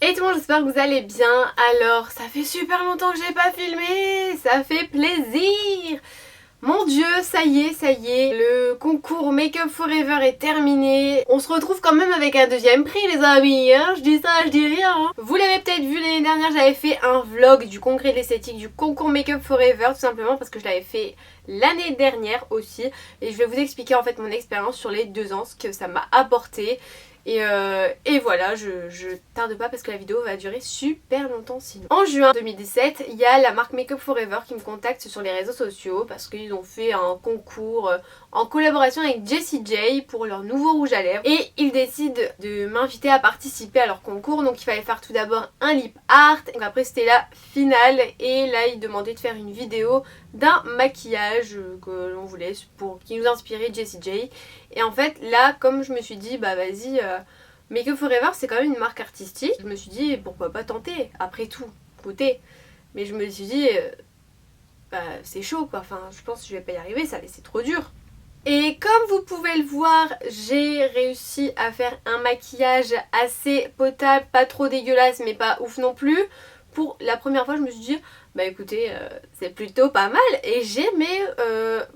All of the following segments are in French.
Et tout le monde, j'espère que vous allez bien. Alors, ça fait super longtemps que j'ai pas filmé, ça fait plaisir. Mon dieu, ça y est, le concours Make Up Forever est terminé. On se retrouve quand même avec un deuxième prix les amis, hein. Je dis ça, je dis rien. Hein. Vous l'avez peut-être vu l'année dernière, j'avais fait un vlog du congrès de l'esthétique du concours Make Up Forever, tout simplement parce que je l'avais fait l'année dernière aussi. Et je vais vous expliquer en fait mon expérience sur les 2 ans, ce que ça m'a apporté. Et voilà, je tarde pas parce que la vidéo va durer super longtemps sinon. En juin 2017, il y a la marque Make Up Forever qui me contacte sur les réseaux sociaux parce qu'ils ont fait un concours en collaboration avec Jessie J pour leur nouveau rouge à lèvres. Et ils décident de m'inviter à participer à leur concours. Donc il fallait faire tout d'abord un lip art. Donc après c'était la finale et là ils demandaient de faire une vidéo d'un maquillage que l'on voulait pour qui nous inspirait Jessie J. Et en fait là comme je me suis dit bah vas-y Make Up Forever c'est quand même une marque artistique, je me suis dit pourquoi pas tenter après tout, goûter. Mais je me suis dit bah c'est chaud quoi, enfin je pense que je vais pas y arriver, ça c'est trop dur. Et comme vous pouvez le voir, j'ai réussi à faire un maquillage assez potable, pas trop dégueulasse mais pas ouf non plus. Pour la première fois je me suis dit bah écoutez c'est plutôt pas mal et j'aimais,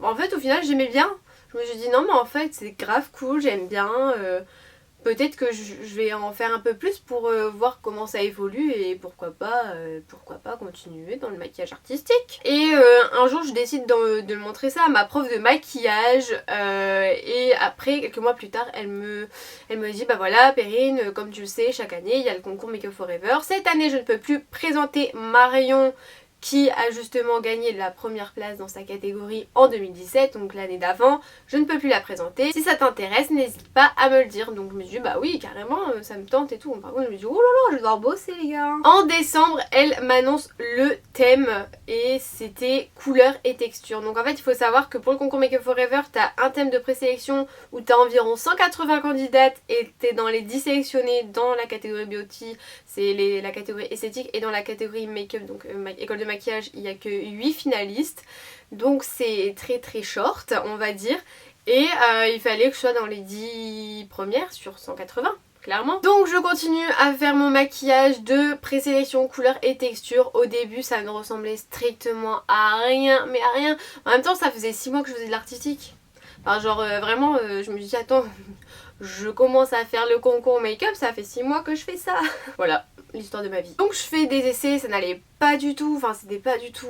en fait au final j'aimais bien. Je me suis dit non mais en fait c'est grave cool, j'aime bien, peut-être que je vais en faire un peu plus pour voir comment ça évolue et pourquoi pas continuer dans le maquillage artistique. Et un jour je décide de montrer ça à ma prof de maquillage et après quelques mois plus tard elle me dit bah voilà Perrine, comme tu le sais chaque année il y a le concours Make Up Forever. Cette année je ne peux plus présenter Marion qui a justement gagné la première place dans sa catégorie en 2017, donc l'année d'avant. Je ne peux plus la présenter. Si ça t'intéresse, n'hésite pas à me le dire. Donc je me suis dit bah oui carrément ça me tente et tout. Par contre je me suis dit oh là là je vais devoir bosser les gars. En décembre elle m'annonce le thème et c'était couleur et texture. Donc en fait il faut savoir que pour le concours Make Up Forever t'as un thème de présélection où t'as environ 180 candidates et t'es dans les 10 sélectionnés dans la catégorie beauty, c'est la catégorie esthétique, et dans la catégorie make-up, donc école de maquillage, il n'y a que 8 finalistes. Donc c'est très très short on va dire. Et il fallait que je sois dans les 10 premières sur 180. Clairement. Donc je continue à faire mon maquillage de présélection couleur et texture. Au début ça ne ressemblait strictement à rien, mais à rien. En même temps ça faisait 6 mois que je faisais de l'artistique. Enfin genre vraiment je me dis attends, je commence à faire le concours make-up, ça fait 6 mois que je fais ça. Voilà l'histoire de ma vie. Donc je fais des essais, ça n'allait pas du tout, enfin c'était pas du tout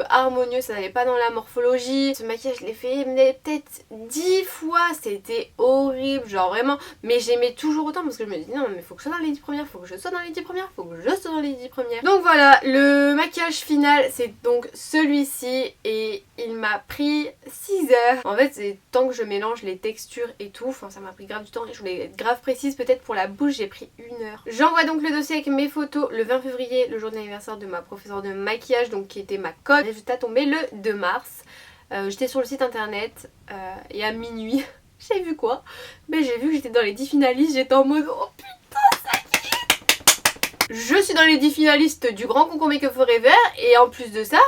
harmonieux, ça n'allait pas dans la morphologie. Ce maquillage je l'ai fait peut-être 10 fois, c'était horrible, genre vraiment. Mais j'aimais toujours autant parce que je me dis non mais faut que je sois dans les 10 premières, faut que je sois dans les 10 premières, faut que je sois dans les 10 premières. Donc voilà, le maquillage final c'est donc celui-ci et il m'a pris 6 heures. En fait c'est tant que je mélange les textures et tout, enfin ça m'a pris grave du temps et je voulais être grave précise. Peut-être pour la bouche j'ai pris 1 heure. J'envoie donc le dossier avec mes photos le 20 février, le jour d'anniversaire de ma professeure de maquillage, donc qui était ma coach. Le résultat tombé le 2 mars. J'étais sur le site internet et à minuit, j'ai vu quoi? Mais j'ai vu que j'étais dans les 10 finalistes, j'étais en mode oh putain ça y est. Je suis dans les 10 finalistes du grand concours Make Up Forever et en plus de ça,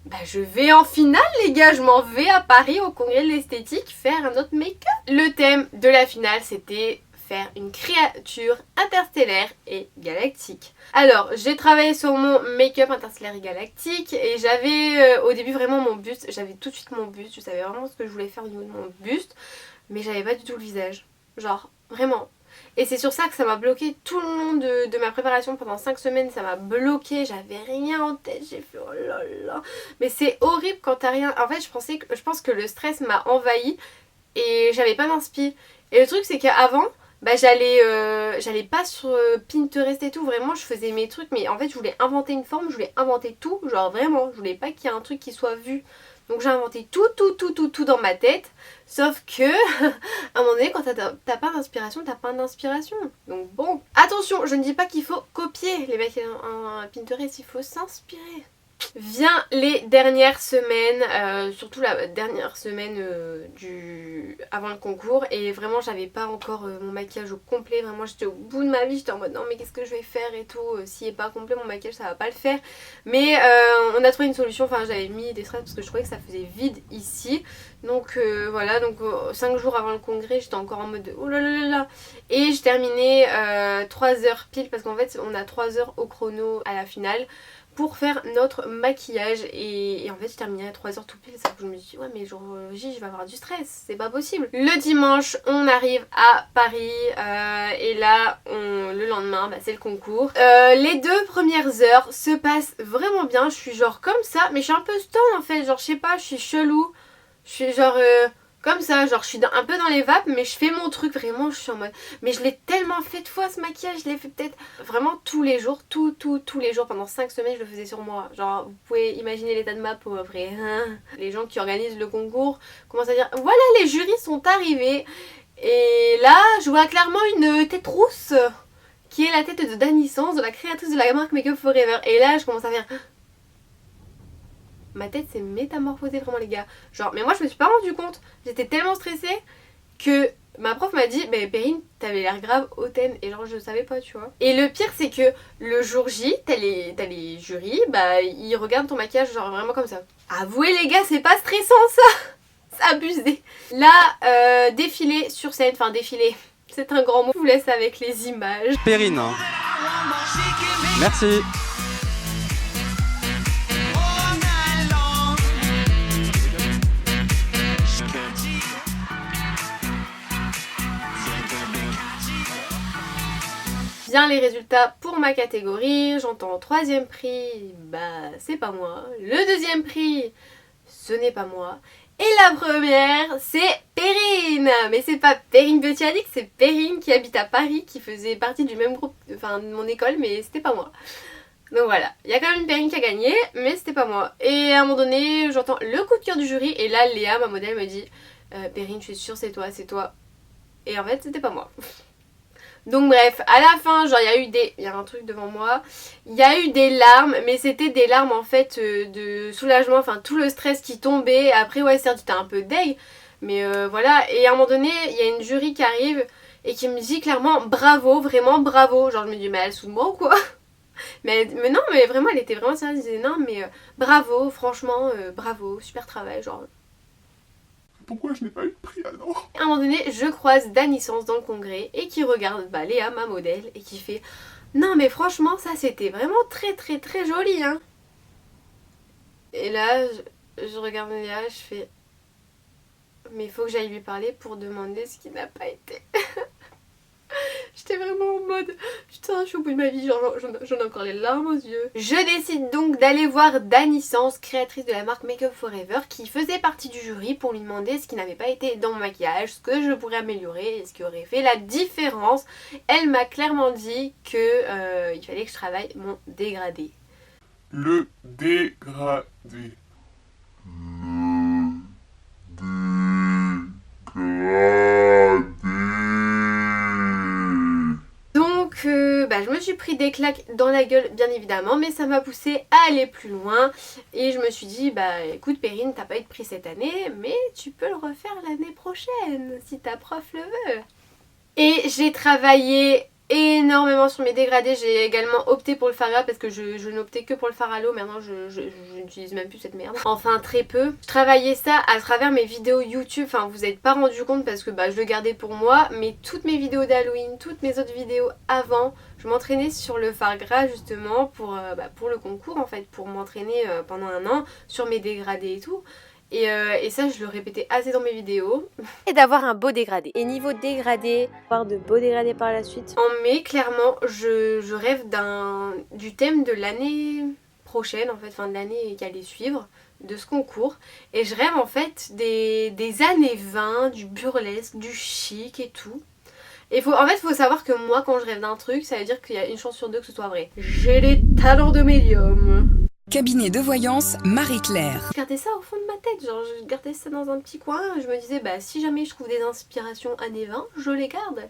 bah je vais en finale les gars, je m'en vais à Paris au congrès de l'esthétique faire un autre make-up. Le thème de la finale c'était faire une créature interstellaire et galactique. Alors j'ai travaillé sur mon make-up interstellaire et galactique et j'avais au début vraiment mon buste, j'avais tout de suite mon buste, je savais vraiment ce que je voulais faire au niveau de mon buste, mais j'avais pas du tout le visage, genre vraiment. Et c'est sur ça que ça m'a bloqué tout le long de ma préparation pendant 5 semaines, ça m'a bloqué, j'avais rien en tête, j'ai fait oh là là. Mais c'est horrible quand t'as rien, en fait je pense que le stress m'a envahi et j'avais pas d'inspi. Et le truc c'est qu'avant bah j'allais pas sur Pinterest et tout, vraiment je faisais mes trucs mais en fait je voulais inventer une forme, je voulais inventer tout, genre vraiment je voulais pas qu'il y ait un truc qui soit vu. Donc j'ai inventé tout dans ma tête. Sauf que à un moment donné quand t'as pas d'inspiration, t'as pas d'inspiration. Donc bon, attention, je ne dis pas qu'il faut copier les mecs en Pinterest, il faut s'inspirer. Vient les dernières semaines, surtout la dernière semaine avant le concours, et vraiment j'avais pas encore mon maquillage au complet, vraiment j'étais au bout de ma vie, j'étais en mode non mais qu'est-ce que je vais faire et tout, s'il est pas complet mon maquillage ça va pas le faire, mais on a trouvé une solution, enfin j'avais mis des strass parce que je trouvais que ça faisait vide ici, donc voilà, donc 5 jours avant le congrès j'étais encore en mode oh là là là là, et je terminais 3 heures pile parce qu'en fait on a 3 heures au chrono à la finale pour faire notre maquillage, et en fait je terminais à 3 heures tout pile, ça je me dis ouais mais jour J je vais avoir du stress, c'est pas possible. Le dimanche on arrive à Paris et là le lendemain bah, c'est le concours. Les 2 premières heures se passent vraiment bien, je suis genre comme ça mais je suis un peu stun en fait, genre je sais pas, je suis chelou, je suis genre comme ça, genre je suis un peu dans les vapes mais je fais mon truc vraiment, je suis en mode... Mais je l'ai tellement fait de fois ce maquillage, je l'ai fait peut-être vraiment tous les jours, tous les jours, pendant 5 semaines je le faisais sur moi. Genre vous pouvez imaginer l'état de ma peau après. Les gens qui organisent le concours commencent à dire voilà les jurys sont arrivés. Et là je vois clairement une tête rousse qui est la tête de Dany Sens, de la créatrice de la marque Make Up For Ever. Et là je commence à faire... Ma tête s'est métamorphosée vraiment les gars. Genre mais moi je me suis pas rendu compte. J'étais tellement stressée que ma prof m'a dit bah Perrine t'avais l'air grave hautaine, et genre je savais pas tu vois. Et le pire c'est que le jour J t'as les jurys, bah ils regardent ton maquillage genre vraiment comme ça. Avouez les gars c'est pas stressant ça. C'est abusé. Là défilé sur scène, enfin défilé c'est un grand mot, je vous laisse avec les images. Perrine, merci. Bien les résultats pour ma catégorie, j'entends 3e prix, bah c'est pas moi. Le 2e prix, ce n'est pas moi. Et la première, c'est Perrine. Mais c'est pas Perrine Beauty Addict, c'est Perrine qui habite à Paris, qui faisait partie du même groupe, enfin de mon école, mais c'était pas moi. Donc voilà, il y a quand même une Perrine qui a gagné, mais c'était pas moi. Et à un moment donné, j'entends le coup de cœur du jury, et là Léa, ma modèle, me dit Perrine, je suis sûre c'est toi, c'est toi. Et en fait, c'était pas moi. Donc bref, à la fin, genre il y a un truc devant moi, il y a eu des larmes, mais c'était des larmes en fait de soulagement, enfin tout le stress qui tombait. Après ouais certes j'étais un peu deg, mais voilà. Et à un moment donné, il y a une jury qui arrive et qui me dit clairement bravo, vraiment bravo. Genre je me dis mais elle sous moi ou quoi? mais non, mais vraiment elle était vraiment sérieuse, elle disait non mais bravo, franchement bravo, super travail, genre... Pourquoi je n'ai pas eu de prix alors? À un moment donné, je croise Dany Sens dans le congrès et qui regarde bah, Léa, ma modèle, et qui fait non mais franchement ça c'était vraiment très très très joli hein. Et là je regarde Léa, je fais mais il faut que j'aille lui parler pour demander ce qui n'a pas été. J'étais vraiment en mode putain je suis au bout de ma vie, genre j'en ai encore les larmes aux yeux. Je décide donc d'aller voir Dany Sens, créatrice de la marque Make Up For Ever, qui faisait partie du jury, pour lui demander ce qui n'avait pas été dans mon maquillage, ce que je pourrais améliorer et ce qui aurait fait la différence. Elle m'a clairement dit que il fallait que je travaille mon dégradé. Le dégradé. Donc bah, je me suis pris des claques dans la gueule bien évidemment, mais ça m'a poussé à aller plus loin et je me suis dit bah écoute Perrine, t'as pas eu de prix cette année mais tu peux le refaire l'année prochaine si ta prof le veut. Et j'ai travaillé énormément sur mes dégradés, j'ai également opté pour le fard à parce que je n'optais que pour le fard à l'eau, maintenant je n'utilise même plus cette merde, enfin très peu. Je travaillais ça à travers mes vidéos YouTube, enfin vous n'êtes pas rendu compte parce que bah, je le gardais pour moi, mais toutes mes vidéos d'Halloween, toutes mes autres vidéos avant, je m'entraînais sur le fard gras justement pour le concours en fait, pour m'entraîner pendant 1 an sur mes dégradés et tout. Et ça je le répétais assez dans mes vidéos. Et d'avoir un beau dégradé. Et niveau dégradé, avoir de beaux dégradés par la suite. En mai clairement je rêve du thème de l'année prochaine en fait, fin de l'année qui allait suivre, de ce concours. Et je rêve en fait des années 20, du burlesque, du chic et tout. Et en fait faut savoir que moi quand je rêve d'un truc, ça veut dire qu'il y a une chance sur 2 que ce soit vrai. J'ai les talents de médium. Cabinet de voyance Marie-Claire. Je gardais ça au fond de ma tête, genre je gardais ça dans un petit coin, je me disais bah si jamais je trouve des inspirations années 20, je les garde.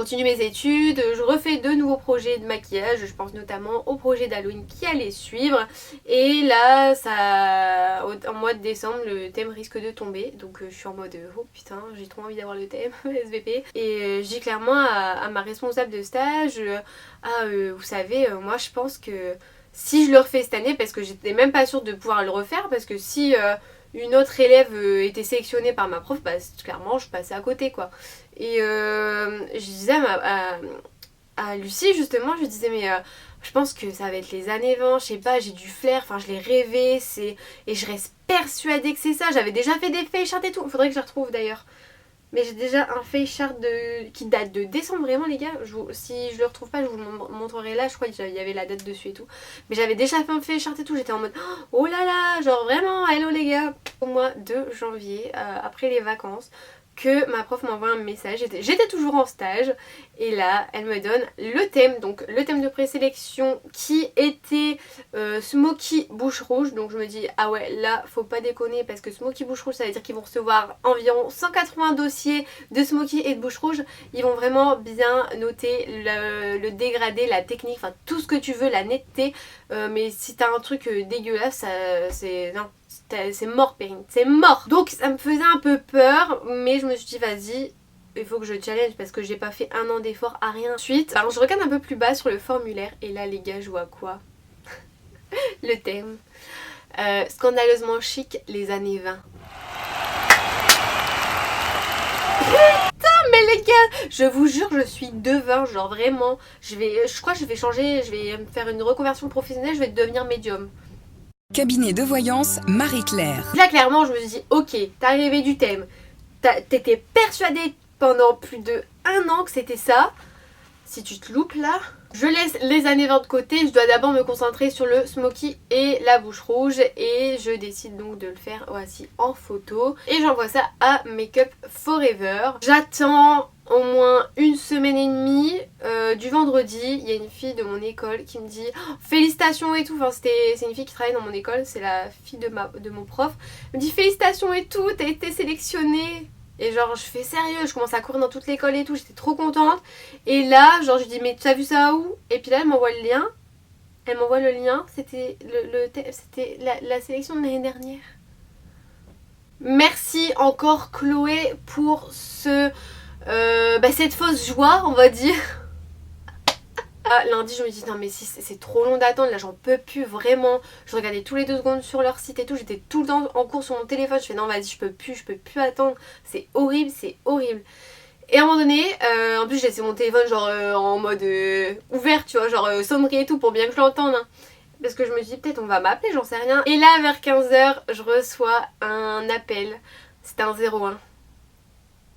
continue mes études, je refais de nouveaux projets de maquillage, je pense notamment au projet d'Halloween qui allait suivre. Et là, en mois de décembre, le thème risque de tomber. Donc je suis en mode oh putain, j'ai trop envie d'avoir le thème SVP. Et je dis clairement à ma responsable de stage, vous savez, moi je pense que si je le refais cette année, parce que j'étais même pas sûre de pouvoir le refaire, parce que si une autre élève était sélectionnée par ma prof, bah clairement je passais à côté quoi. Et je disais à Lucie justement, je lui disais mais je pense que ça va être les années 20, je sais pas, j'ai du flair, enfin je l'ai rêvé, et je reste persuadée que c'est ça. J'avais déjà fait des face charts et tout, faudrait que je les retrouve d'ailleurs. Mais j'ai déjà un face chart qui date de décembre, vraiment les gars. Si je le retrouve pas, je vous le montrerai là. Je crois qu'il y avait la date dessus et tout. Mais j'avais déjà fait un face chart et tout. J'étais en mode oh là là, genre vraiment, hello les gars. Au mois de janvier, après les vacances, que ma prof m'envoie un message. J'étais toujours en stage. Et là, elle me donne le thème. Donc le thème de présélection qui était Smoky Bouche Rouge. Donc je me dis ah ouais, là faut pas déconner, parce que Smoky Bouche Rouge, ça veut dire qu'ils vont recevoir environ 180 dossiers de Smoky et de Bouche Rouge. Ils vont vraiment bien noter le dégradé, la technique, enfin tout ce que tu veux, la netteté. Mais si t'as un truc dégueulasse, c'est mort Perrine, c'est mort. Donc ça me faisait un peu peur, mais je me suis dit vas-y, il faut que je challenge parce que j'ai pas fait un an d'effort à rien. Ensuite, alors je regarde un peu plus bas sur le formulaire et là les gars, je vois quoi? Le thème. Scandaleusement chic, les années 20. Putain mais les gars, je vous jure, je suis devin, genre vraiment. Je crois que je vais changer, je vais me faire une reconversion professionnelle, je vais devenir médium. Cabinet de voyance Marie-Claire. Là clairement je me suis dit ok, t'as rêvé du thème, t'étais persuadée pendant plus de 1 an que c'était ça. Si tu te loupes là, je laisse les années 20 de côté, je dois d'abord me concentrer sur le Smoky et la bouche rouge. Et je décide donc de le faire voici en photo. Et j'envoie ça à Make Up Forever. J'attends au moins 1 semaine et demie. Du vendredi, il y a une fille de mon école qui me dit oh, félicitations et tout. Enfin, c'est une fille qui travaille dans mon école, c'est la fille de mon prof. Elle me dit félicitations et tout, t'as été sélectionnée. Et genre je fais sérieux, je commence à courir dans toute l'école et tout, j'étais trop contente. Et là genre je dis mais tu as vu ça où? Et puis là elle m'envoie le lien. Elle m'envoie le lien, c'était c'était la sélection de l'année dernière. Merci encore Chloé pour cette fausse joie on va dire. Lundi je me dis non mais si c'est trop long d'attendre, là j'en peux plus vraiment. Je regardais tous les 2 secondes sur leur site et tout, j'étais tout le temps en cours sur mon téléphone. Je fais non vas-y je peux plus attendre, c'est horrible, c'est horrible. Et à un moment donné, en plus j'ai laissé mon téléphone genre en mode ouvert tu vois, genre sonnerie et tout pour bien que je l'entende hein. Parce que je me dis peut-être on va m'appeler, j'en sais rien. Et là vers 15h je reçois un appel, c'était un 01.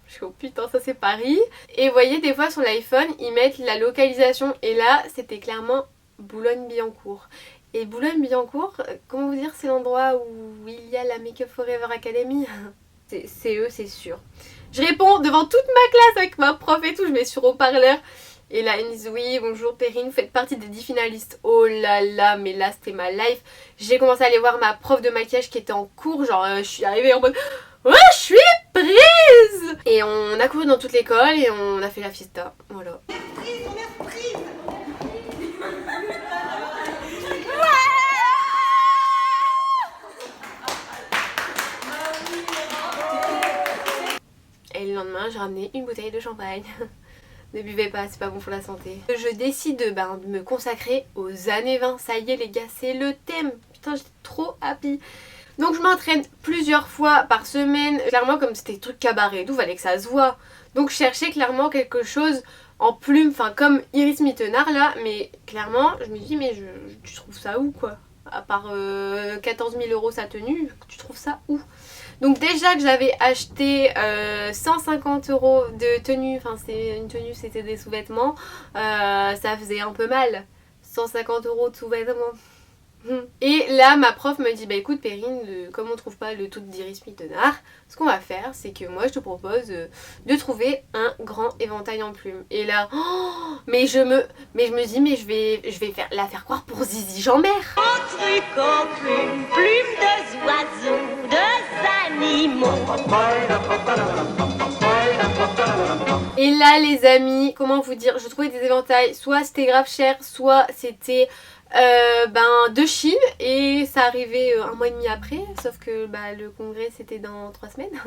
Je suis oh putain ça c'est Paris. Et vous voyez des fois sur l'iPhone ils mettent la localisation et là c'était clairement Boulogne-Billancourt. Et Boulogne-Billancourt, comment vous dire, c'est l'endroit où il y a la Make Up Forever Academy. C'est eux c'est sûr. Je réponds devant toute ma classe avec ma prof et tout, je mets sur haut-parleur. Et là ils me disent oui bonjour Perrine, vous faites partie des 10 finalistes. Oh là là, mais là c'était ma life. J'ai commencé à aller voir ma prof de maquillage qui était en cours, genre je suis arrivée en mode ouais je suis prise. Et on a couru dans toute l'école et on a fait la fiesta, voilà. Et le lendemain j'ai ramené une bouteille de champagne. Ne buvez pas, c'est pas bon pour la santé. Je décide de me consacrer aux années 20. Ça y est les gars, c'est le thème. Putain j'étais trop happy. Donc je m'entraîne plusieurs fois par semaine. Clairement comme c'était des trucs cabaret et tout, fallait que ça se voit. Donc je cherchais clairement quelque chose en plume, enfin comme Iris Mittenard là. Mais clairement je me dis mais tu trouves ça où quoi? À part 14 000 € sa tenue, tu trouves ça où? Donc déjà que j'avais acheté 150 € de tenue, enfin c'est une tenue, c'était des sous-vêtements, ça faisait un peu mal. 150 € de sous-vêtements. Et là ma prof me dit bah écoute Perrine, comme on trouve pas le tout d'Iris Mittenard, ce qu'on va faire c'est que moi je te propose de trouver un grand éventail en plumes. Et là mais je me dis mais je vais la faire croire pour Zizi Jeanmaire. Un truc en plume, plume de oiseaux, de animaux. Et là les amis, comment vous dire, je trouvais des éventails, soit c'était grave cher, soit c'était de Chine, et ça arrivait un mois et demi après, sauf que le congrès c'était dans 3 semaines.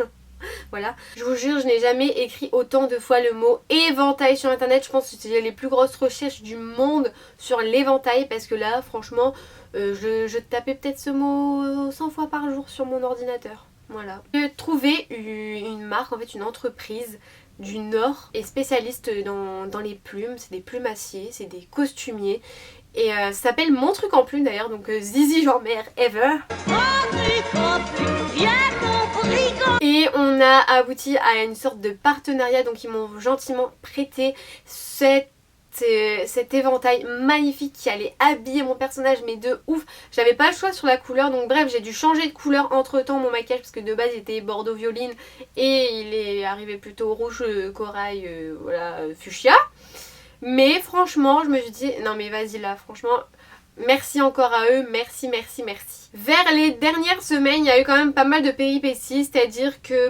Voilà, je vous jure, je n'ai jamais écrit autant de fois le mot éventail sur internet. Je pense que c'est les plus grosses recherches du monde sur l'éventail, parce que là franchement je tapais peut-être ce mot 100 fois par jour sur mon ordinateur. Voilà. J'ai trouvé une marque, en fait une entreprise du Nord, et spécialiste dans les plumes. C'est des plumes acier, c'est des costumiers. Et ça s'appelle Mon Truc en Plume d'ailleurs, donc Zizi Jean-Mère Ever. Et on a abouti à une sorte de partenariat, donc ils m'ont gentiment prêté cet éventail magnifique qui allait habiller mon personnage, mais de ouf. J'avais pas le choix sur la couleur, donc bref, j'ai dû changer de couleur entre temps mon maquillage, parce que de base il était bordeaux violine et il est arrivé plutôt rouge corail, voilà, fuchsia. Mais franchement je me suis dit non mais vas-y là, franchement merci encore à eux, merci. Vers les dernières semaines, il y a eu quand même pas mal de péripéties, c'est-à-dire que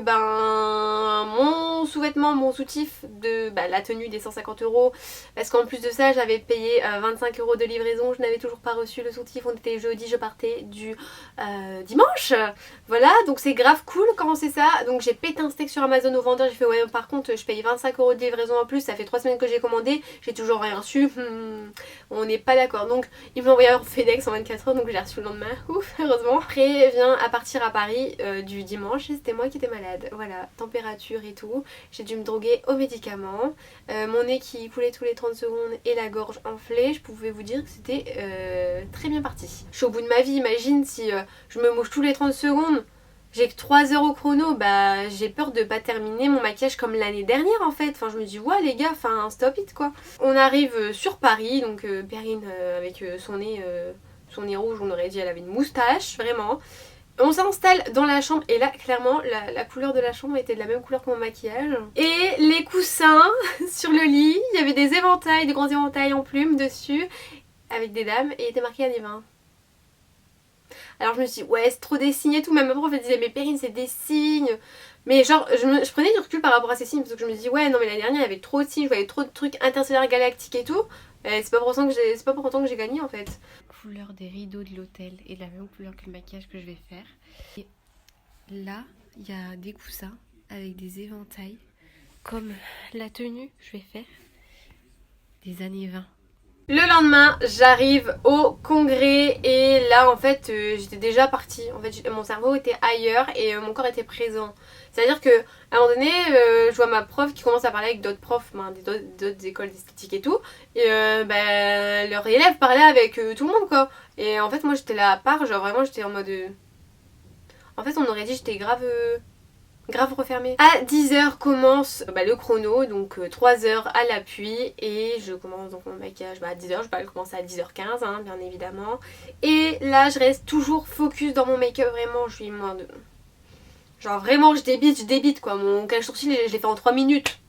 mon sous-vêtement, mon soutif de la tenue des 150 €, parce qu'en plus de ça j'avais payé 25 € de livraison, je n'avais toujours pas reçu le soutif, on était jeudi, je partais du dimanche. Voilà, donc c'est grave cool quand c'est ça. Donc j'ai pété un steak sur Amazon au vendeur, j'ai fait ouais par contre je paye 25 € de livraison en plus, ça fait 3 semaines que j'ai commandé, j'ai toujours rien reçu, on n'est pas d'accord. Donc ils m'ont envoyé un FedEx en 24 heures, donc j'ai reçu le lendemain, ouf, heureusement. Après vient à partir à Paris du dimanche, et c'était moi qui étais malade, voilà, température et tout, j'ai dû me droguer aux médicaments, mon nez qui coulait tous les 30 secondes et la gorge enflée. Je pouvais vous dire que c'était très bien parti. Je suis au bout de ma vie, imagine si je me mouche tous les 30 secondes, j'ai que 3 heures au chrono, j'ai peur de pas terminer mon maquillage comme l'année dernière en fait. Enfin je me dis ouais les gars, enfin stop it quoi. On arrive sur Paris, donc Perrine avec son nez rouge, on aurait dit elle avait une moustache, vraiment. On s'installe dans la chambre, et là clairement la couleur de la chambre était de la même couleur que mon maquillage. Et les coussins sur le lit, il y avait des éventails, des grands éventails en plumes dessus, avec des dames, et il était marqué années 20. Alors je me suis dit ouais c'est trop des signes et tout, même ma prof elle disait mais Perrine c'est des signes. Mais genre je prenais du recul par rapport à ces signes, parce que je me dis ouais non mais l'année dernière il y avait trop de signes, je voyais trop de trucs interstellaires galactiques et tout. C'est pas pour autant que j'ai gagné en fait. Couleur des rideaux de l'hôtel est de la même couleur que le maquillage que je vais faire. Et là il y a des coussins avec des éventails comme la tenue que je vais faire des années 20. Le lendemain, j'arrive au congrès, et là en fait j'étais déjà partie. En fait mon cerveau était ailleurs et mon corps était présent. C'est-à-dire que à un moment donné, je vois ma prof qui commence à parler avec d'autres profs, d'autres écoles d'esthétique et tout, et leurs élèves parlaient avec tout le monde quoi. Et en fait moi j'étais là à part, genre vraiment j'étais en mode en fait on aurait dit j'étais grave refermée. À 10h commence le chrono, donc 3 h à l'appui, et je commence donc mon maquillage à 10h, je vais le commencer à 10h15 hein, bien évidemment. Et là je reste toujours focus dans mon make-up, vraiment je suis moins de... Genre vraiment je débite quoi, mon cache sourcil je l'ai fait en 3 minutes.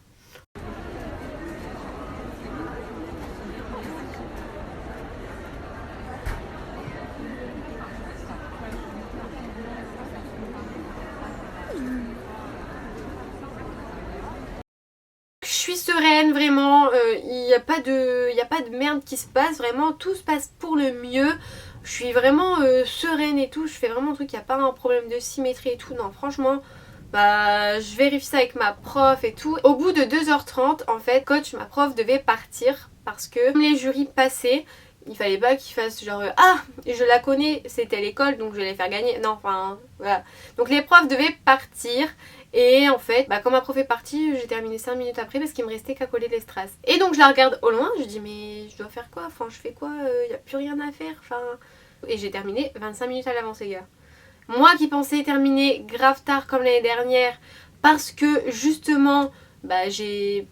Je suis sereine vraiment, il n'y a pas de merde qui se passe, vraiment tout se passe pour le mieux. Je suis vraiment sereine et tout, je fais vraiment un truc, il n'y a pas un problème de symétrie et tout, non franchement je vérifie ça avec ma prof et tout. Au bout de 2h30 en fait, ma prof devait partir parce que comme les jurys passaient, il fallait pas qu'ils fassent genre ah je la connais, c'était l'école donc je vais les faire gagner, non enfin voilà. Donc les profs devaient partir. Et en fait, quand ma prof est partie, j'ai terminé 5 minutes après parce qu'il me restait qu'à coller les strass. Et donc je la regarde au loin, je dis mais je dois faire quoi, enfin je fais quoi, y a plus rien à faire, enfin... Et j'ai terminé 25 minutes à l'avance les gars. Moi qui pensais terminer grave tard comme l'année dernière parce que justement j'ai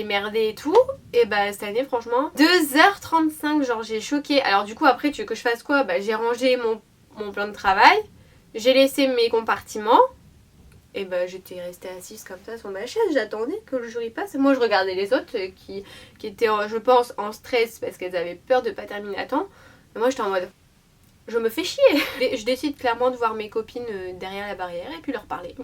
merdé et tout, et cette année franchement 2h35 genre j'ai choqué. Alors du coup après tu veux que je fasse quoi, j'ai rangé mon plan de travail, j'ai laissé mes compartiments. Et j'étais restée assise comme ça sur ma chaise, j'attendais que le jury passe. Moi je regardais les autres qui étaient je pense en stress parce qu'elles avaient peur de pas terminer à temps. Et moi j'étais en mode je me fais chier. Et je décide clairement de voir mes copines derrière la barrière et puis leur parler.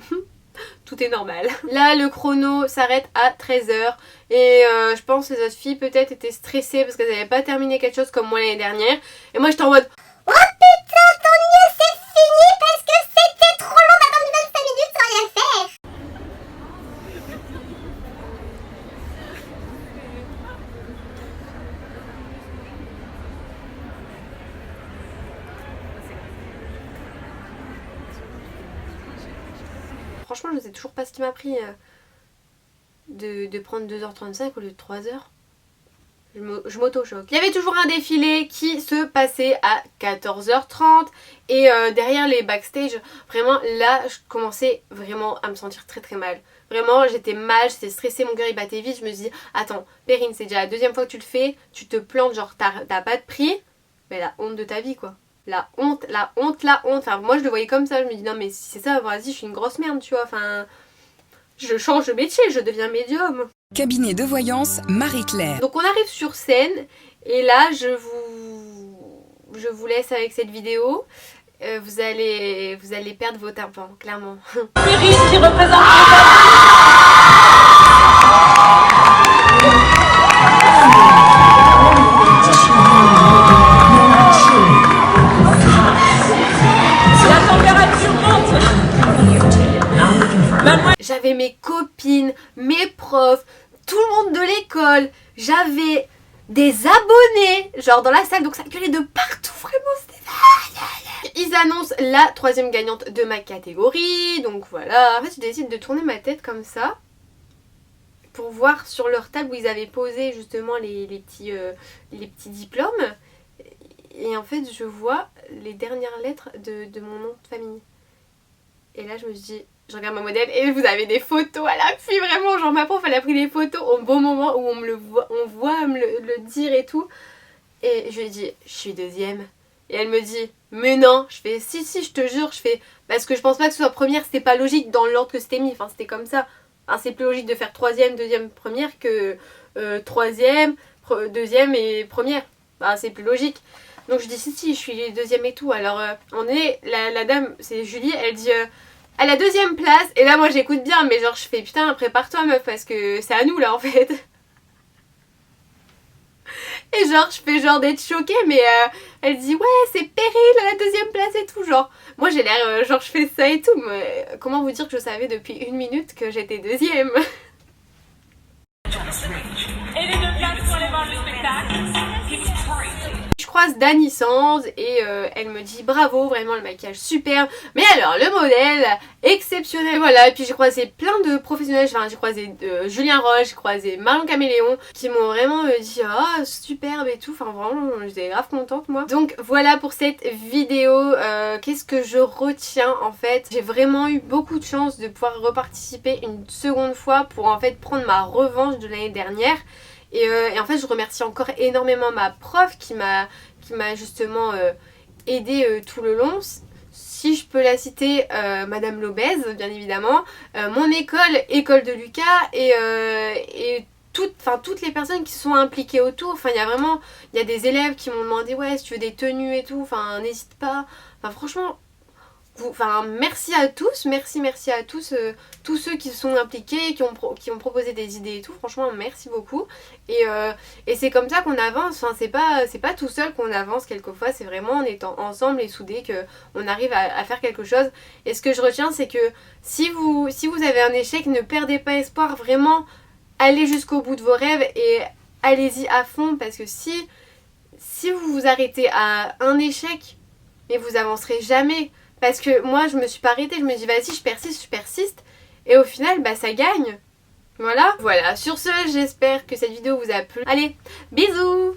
tout est normal. Là le chrono s'arrête à 13h et je pense que les autres filles peut-être étaient stressées parce qu'elles n'avaient pas terminé quelque chose comme moi l'année dernière. Et moi j'étais en mode oh putain tant mieux c'est fini parce que c'était trop long d'attendre 25 minutes sans rien faire. Franchement je sais toujours pas ce qui m'a pris de prendre 2h35 au lieu de 3h. Je m'auto-choque. Il y avait toujours un défilé qui se passait à 14h30 et derrière les backstage, vraiment là je commençais vraiment à me sentir très très mal. Vraiment j'étais mal, j'étais stressée, mon cœur il battait vite, je me suis dit attends Perrine c'est déjà la deuxième fois que tu le fais, tu te plantes genre t'as pas de prix, mais la honte de ta vie quoi. La honte, la honte, la honte. Enfin moi je le voyais comme ça, je me dis non mais si c'est ça, vas-y je suis une grosse merde tu vois, enfin je change de métier, je deviens médium. Cabinet de voyance Marie-Claire. Donc on arrive sur scène et là je vous laisse avec cette vidéo. Vous allez perdre vos tympans, clairement. Iris qui représente la température monte. J'avais mes copines, mes profs, tout le monde de l'école. J'avais des abonnés, genre dans la salle, donc ça gueulait de partout, vraiment c'était... Ils annoncent la 3e gagnante de ma catégorie, donc voilà. En fait je décide de tourner ma tête comme ça pour voir sur leur table où ils avaient posé justement les petits diplômes. Et en fait je vois les dernières lettres de mon nom de famille. Et là je me dis... Je regarde ma modèle et vous avez des photos à l'appui, vraiment, genre ma prof elle a pris des photos au bon moment où on voit me le dire et tout. Et je lui dis, je suis 2e. Et elle me dit, mais non. Je fais, si, je te jure, je fais, parce que je pense pas que ce soit première, c'était pas logique dans l'ordre que c'était mis, enfin c'était comme ça. Enfin, c'est plus logique de faire 3e, 2e, première que 3e, 2e et première. Enfin, c'est plus logique. Donc je dis, si, je suis 2e et tout. Alors on est, la dame, c'est Julie, elle dit... à la 2e place, et là moi j'écoute bien, mais genre je fais putain prépare-toi meuf parce que c'est à nous là en fait. Et genre je fais genre d'être choquée, mais elle dit ouais c'est Perrine à la 2e place et tout, genre moi j'ai l'air genre je fais ça et tout, mais comment vous dire que je savais depuis 1 minute que j'étais 2e. Et les 2 places pour aller voir le spectacle. Je croise Dany Sanz et elle me dit bravo, vraiment le maquillage superbe, mais alors le modèle exceptionnel, voilà. Et puis j'ai croisé plein de professionnels, enfin j'ai croisé Julien Roche, j'ai croisé Marion Caméléon qui m'ont vraiment dit oh superbe et tout, enfin vraiment j'étais grave contente moi. Donc voilà pour cette vidéo. Qu'est-ce que je retiens en fait, j'ai vraiment eu beaucoup de chance de pouvoir reparticiper une seconde fois pour en fait prendre ma revanche de l'année dernière. Et en fait je remercie encore énormément ma prof qui m'a justement aidée tout le long. Si je peux la citer, Madame Lobez bien évidemment, mon école de Lucas et toutes les personnes qui se sont impliquées autour. Enfin il y a des élèves qui m'ont demandé ouais si tu veux des tenues et tout, enfin n'hésite pas. Enfin franchement... Enfin, merci à tous, merci à tous, tous ceux qui se sont impliqués, qui ont proposé des idées et tout, franchement merci beaucoup. Et c'est comme ça qu'on avance, enfin, c'est pas tout seul qu'on avance quelquefois, c'est vraiment en étant ensemble et soudés qu'on arrive à faire quelque chose. Et ce que je retiens c'est que si vous avez un échec, ne perdez pas espoir, vraiment allez jusqu'au bout de vos rêves et allez-y à fond, parce que si vous vous arrêtez à un échec, mais vous avancerez jamais. Parce que moi je me suis pas arrêtée, je me dis vas-y je persiste et au final bah ça gagne. Voilà, sur ce j'espère que cette vidéo vous a plu. Allez, bisous.